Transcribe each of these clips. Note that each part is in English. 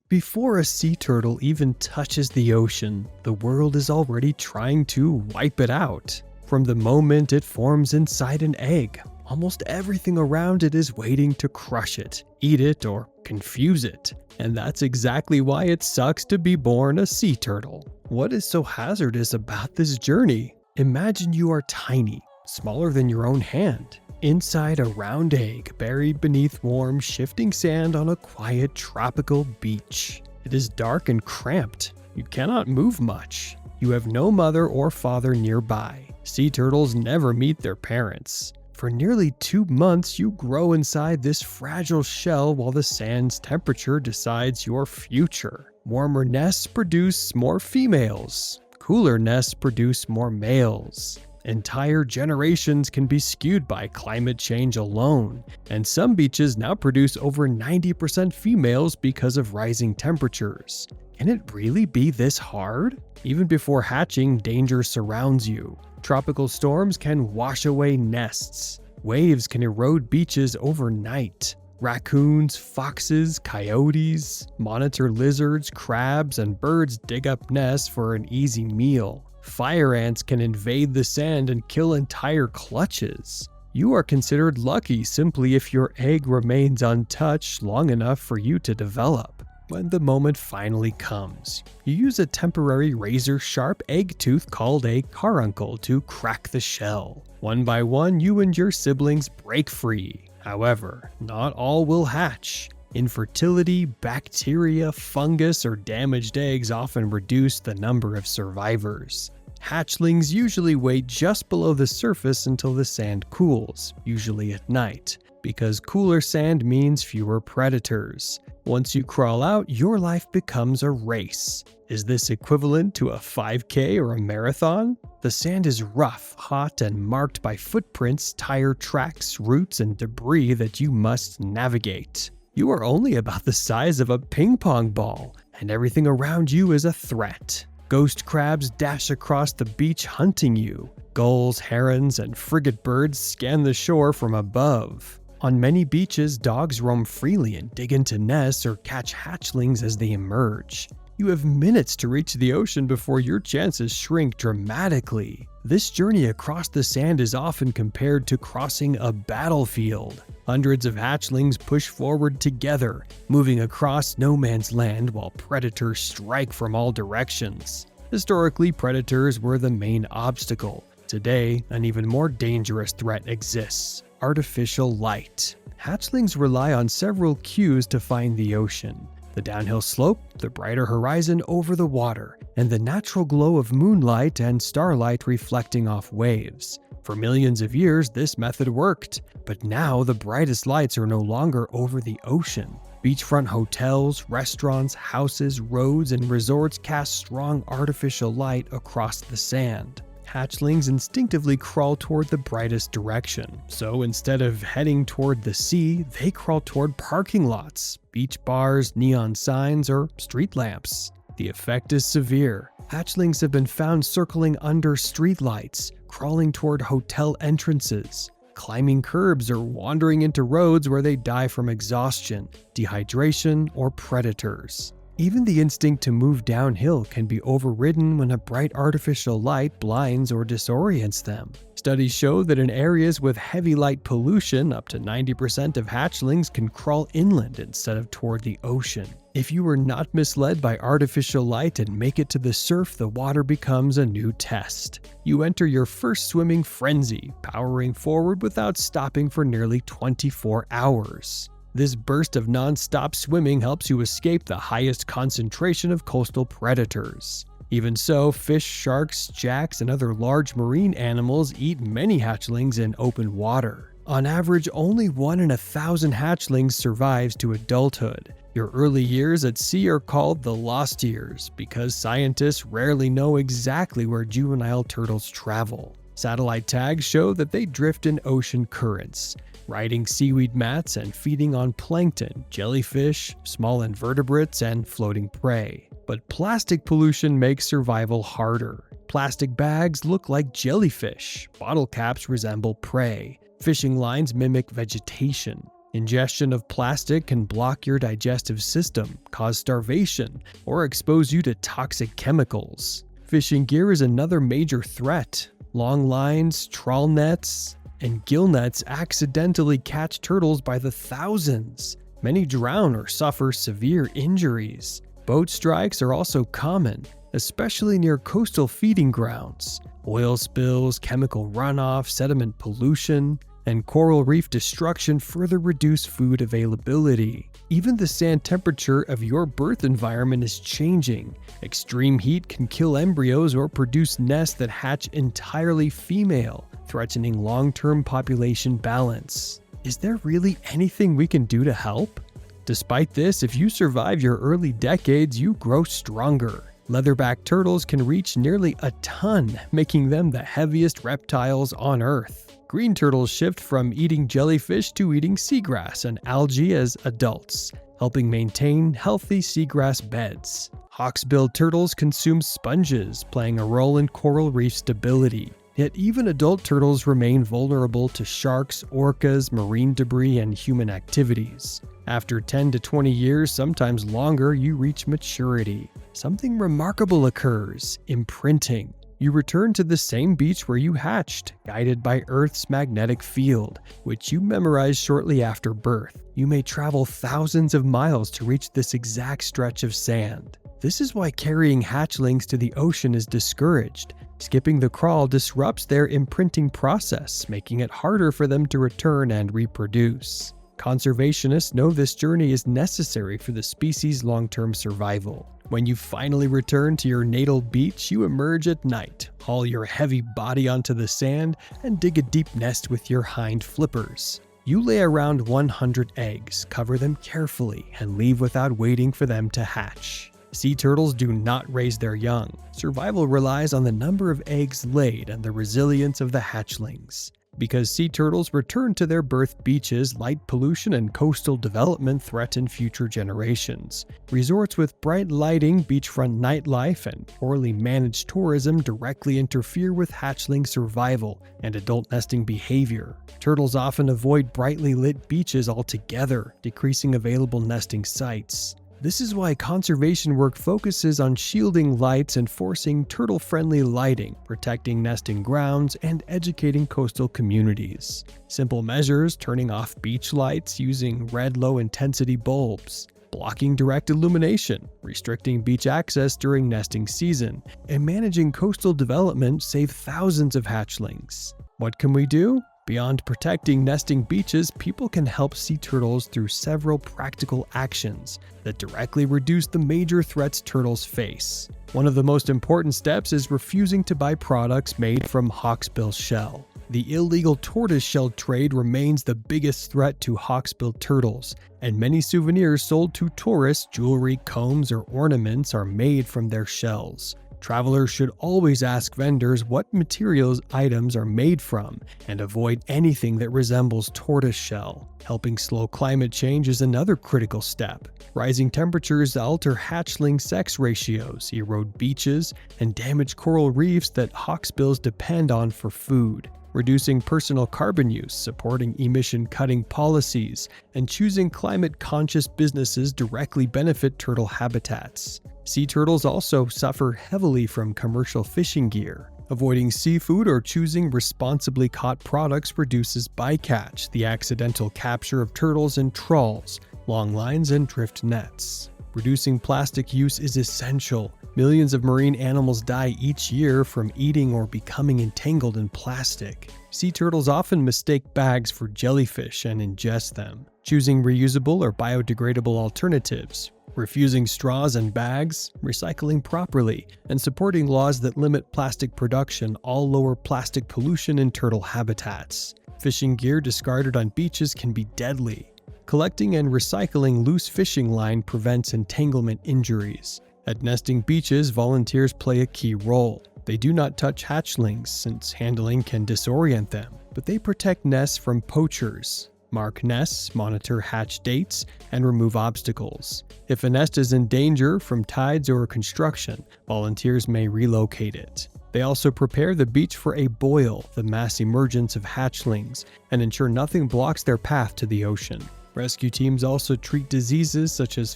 Before a sea turtle even touches the ocean, the world is already trying to wipe it out. From the moment it forms inside an egg, almost everything around it is waiting to crush it, eat it, or confuse it. And that's exactly why it sucks to be born a sea turtle. What is so hazardous about this journey? Imagine you are tiny, smaller than your own hand, inside a round egg buried beneath warm, shifting sand on a quiet tropical beach. It is dark and cramped. You cannot move much. You have no mother or father nearby. Sea turtles never meet their parents. For nearly 2 months, you grow inside this fragile shell while the sand's temperature decides your future. Warmer nests produce more females. Cooler nests produce more males. Entire generations can be skewed by climate change alone, and some beaches now produce over 90% females because of rising temperatures. Can it really be this hard? Even before hatching, danger surrounds you. Tropical storms can wash away nests. Waves can erode beaches overnight. Raccoons, foxes, coyotes, monitor lizards, crabs, and birds dig up nests for an easy meal. Fire ants can invade the sand and kill entire clutches. You are considered lucky simply if your egg remains untouched long enough for you to develop. When the moment finally comes, you use a temporary razor-sharp egg tooth called a carbuncle to crack the shell. One by one, you and your siblings break free. However, not all will hatch. Infertility, bacteria, fungus, or damaged eggs often reduce the number of survivors. Hatchlings usually wait just below the surface until the sand cools, usually at night, because cooler sand means fewer predators. Once you crawl out, your life becomes a race. Is this equivalent to a 5K or a marathon? The sand is rough, hot, and marked by footprints, tire tracks, roots, and debris that you must navigate. You are only about the size of a ping pong ball, and everything around you is a threat. Ghost crabs dash across the beach hunting you. Gulls, herons, and frigate birds scan the shore from above. On many beaches, dogs roam freely and dig into nests or catch hatchlings as they emerge. You have minutes to reach the ocean before your chances shrink dramatically. This journey across the sand is often compared to crossing a battlefield. Hundreds of hatchlings push forward together, moving across no man's land while predators strike from all directions. Historically, predators were the main obstacle. Today, an even more dangerous threat exists: artificial light. Hatchlings rely on several cues to find the ocean: the downhill slope, the brighter horizon over the water, and the natural glow of moonlight and starlight reflecting off waves. For millions of years, this method worked, but now the brightest lights are no longer over the ocean. Beachfront hotels, restaurants, houses, roads, and resorts cast strong artificial light across the sand. Hatchlings instinctively crawl toward the brightest direction, so instead of heading toward the sea, they crawl toward parking lots, beach bars, neon signs, or street lamps. The effect is severe. Hatchlings have been found circling under streetlights, crawling toward hotel entrances, climbing curbs, or wandering into roads where they die from exhaustion, dehydration, or predators. Even the instinct to move downhill can be overridden when a bright artificial light blinds or disorients them. Studies show that in areas with heavy light pollution, up to 90% of hatchlings can crawl inland instead of toward the ocean. If you are not misled by artificial light and make it to the surf, the water becomes a new test. You enter your first swimming frenzy, powering forward without stopping for nearly 24 hours. This burst of non-stop swimming helps you escape the highest concentration of coastal predators. Even so, fish, sharks, jacks, and other large marine animals eat many hatchlings in open water. On average, only 1 in 1,000 hatchlings survives to adulthood. Your early years at sea are called the lost years because scientists rarely know exactly where juvenile turtles travel. Satellite tags show that they drift in ocean currents, riding seaweed mats and feeding on plankton, jellyfish, small invertebrates, and floating prey. But plastic pollution makes survival harder. Plastic bags look like jellyfish, bottle caps resemble prey, fishing lines mimic vegetation. Ingestion of plastic can block your digestive system, cause starvation, or expose you to toxic chemicals. Fishing gear is another major threat. Long lines, trawl nets, and gill nets accidentally catch turtles by the thousands. Many drown or suffer severe injuries. Boat strikes are also common, especially near coastal feeding grounds. Oil spills, chemical runoff, sediment pollution, and coral reef destruction further reduce food availability. Even the sand temperature of your birth environment is changing. Extreme heat can kill embryos or produce nests that hatch entirely female, threatening long-term population balance. Is there really anything we can do to help? Despite this, if you survive your early decades, you grow stronger. Leatherback turtles can reach nearly a ton, making them the heaviest reptiles on Earth. Green turtles shift from eating jellyfish to eating seagrass and algae as adults, helping maintain healthy seagrass beds. Hawksbill turtles consume sponges, playing a role in coral reef stability. Yet even adult turtles remain vulnerable to sharks, orcas, marine debris, and human activities. After 10 to 20 years, sometimes longer, you reach maturity. Something remarkable occurs: imprinting. You return to the same beach where you hatched, guided by Earth's magnetic field, which you memorized shortly after birth. You may travel thousands of miles to reach this exact stretch of sand. This is why carrying hatchlings to the ocean is discouraged. Skipping the crawl disrupts their imprinting process, making it harder for them to return and reproduce. Conservationists know this journey is necessary for the species' long-term survival. When you finally return to your natal beach, you emerge at night, haul your heavy body onto the sand, and dig a deep nest with your hind flippers. You lay around 100 eggs, cover them carefully, and leave without waiting for them to hatch. Sea turtles do not raise their young. Survival relies on the number of eggs laid and the resilience of the hatchlings. Because sea turtles return to their birth beaches, light pollution and coastal development threaten future generations. Resorts with bright lighting, beachfront nightlife, and poorly managed tourism directly interfere with hatchling survival and adult nesting behavior. Turtles often avoid brightly lit beaches altogether, decreasing available nesting sites. This is why conservation work focuses on shielding lights and forcing turtle-friendly lighting, protecting nesting grounds, and educating coastal communities. Simple measures: turning off beach lights, using red low-intensity bulbs, blocking direct illumination, restricting beach access during nesting season, and managing coastal development save thousands of hatchlings. What can we do? Beyond protecting nesting beaches, people can help sea turtles through several practical actions that directly reduce the major threats turtles face. One of the most important steps is refusing to buy products made from hawksbill shell. The illegal tortoiseshell trade remains the biggest threat to hawksbill turtles, and many souvenirs sold to tourists, jewelry, combs, or ornaments are made from their shells. Travelers should always ask vendors what materials items are made from and avoid anything that resembles tortoiseshell. Helping slow climate change is another critical step. Rising temperatures alter hatchling sex ratios, erode beaches, and damage coral reefs that hawksbills depend on for food. Reducing personal carbon use, supporting emission-cutting policies, and choosing climate-conscious businesses directly benefit turtle habitats. Sea turtles also suffer heavily from commercial fishing gear. Avoiding seafood or choosing responsibly caught products reduces bycatch, the accidental capture of turtles in trawls, long lines, and drift nets. Reducing plastic use is essential. Millions of marine animals die each year from eating or becoming entangled in plastic. Sea turtles often mistake bags for jellyfish and ingest them. Choosing reusable or biodegradable alternatives, refusing straws and bags, recycling properly, and supporting laws that limit plastic production all lower plastic pollution in turtle habitats. Fishing gear discarded on beaches can be deadly. Collecting and recycling loose fishing line prevents entanglement injuries. At nesting beaches, volunteers play a key role. They do not touch hatchlings since handling can disorient them, but they protect nests from poachers. Mark nests, monitor hatch dates, and remove obstacles. If a nest is in danger from tides or construction, volunteers may relocate it. They also prepare the beach for a boil, the mass emergence of hatchlings, and ensure nothing blocks their path to the ocean. Rescue teams also treat diseases such as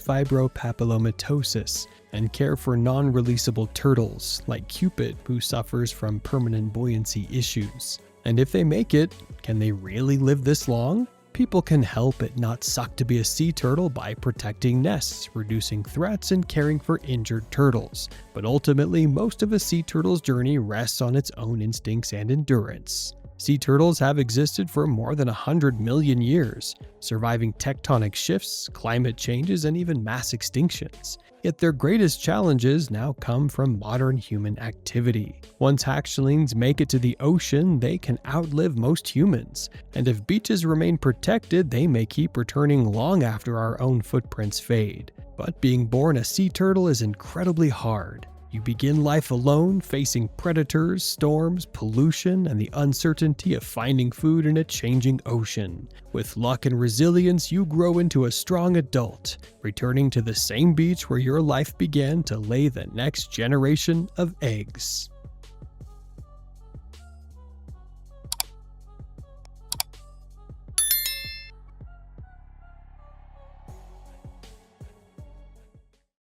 fibropapillomatosis and care for non-releasable turtles like Cupid, who suffers from permanent buoyancy issues. And if they make it, can they really live this long? People can help it not suck to be a sea turtle by protecting nests, reducing threats, and caring for injured turtles. But ultimately, most of a sea turtle's journey rests on its own instincts and endurance. Sea turtles have existed for more than 100 million years, surviving tectonic shifts, climate changes, and even mass extinctions. Yet their greatest challenges now come from modern human activity. Once hatchlings make it to the ocean, they can outlive most humans, and if beaches remain protected, they may keep returning long after our own footprints fade. But being born a sea turtle is incredibly hard. You begin life alone, facing predators, storms, pollution, and the uncertainty of finding food in a changing ocean. With luck and resilience, you grow into a strong adult, returning to the same beach where your life began to lay the next generation of eggs.